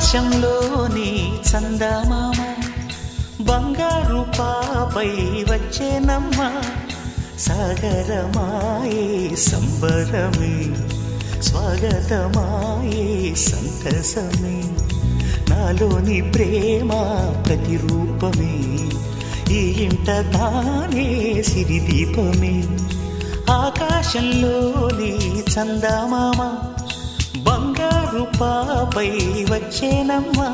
ఆకాశంలోని చందమామ బంగారు పాపై వచ్చేనమ్మ సాగరమాయే సంబరమే స్వాగతమాయే సంతసమే నాలోని ప్రేమ ప్రతిరూపమే ఈ ఇంట తానే సిరిదీపమే ఆకాశంలోని చందమామ బంగారు పాపై వచ్చేనమ్మా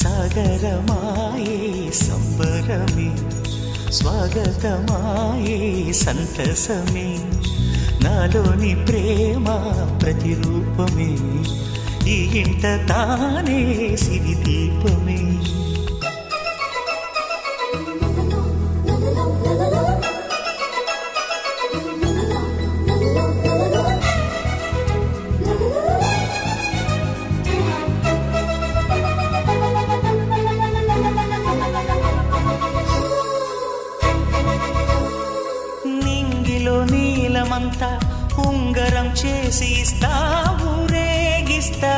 సాగరమాయే సంబరమే స్వాగతమాయే సంతసమే నాలోని ప్రేమ ప్రతిరూపమే ఈ ఇంట తానే సిరిదీపమే నీలమంతా ఉంగరం చేసి ఇస్తా ఊరేగిస్తా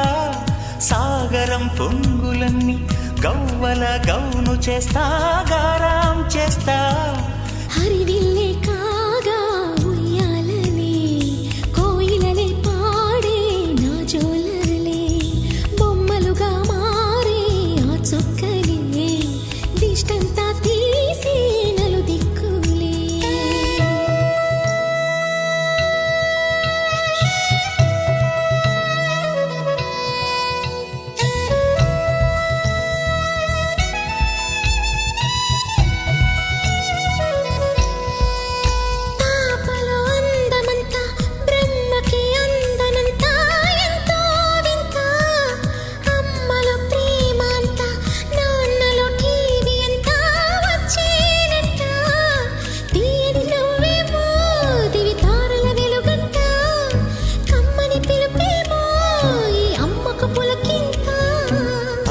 సాగరం పొంగులన్నీ గవ్వల గౌను చేస్తా గారాం చేస్తా హరివిల్లే కాగా ఉయ్యాలనే కోయిలలే పాడే నా జోలలే బొమ్మలుగా మారే ఆ చొక్కలే దిష్టంతా తీసి నలు దిక్కులే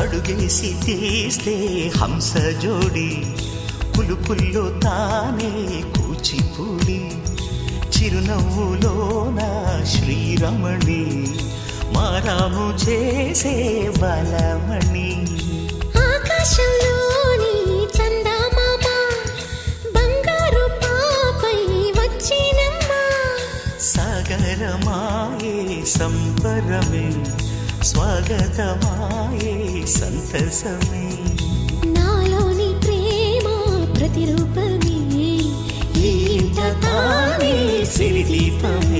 అడుగేసి తీస్తే హంస జోడి పులుపుల్లో తానే కూచిపూడి చిరునవ్వులోన శ్రీరమణి మారాము చేసే బలమణి ఆకాశంలోని చందమామ బంగారు పాపై వచ్చినమ్మా సాగరమాయే సంబరమే స్వాగతమాయే సంతసమే నాలోని ప్రేమ ప్రతిరూపమే ఈ ఇంట తానే సిరిదీపమే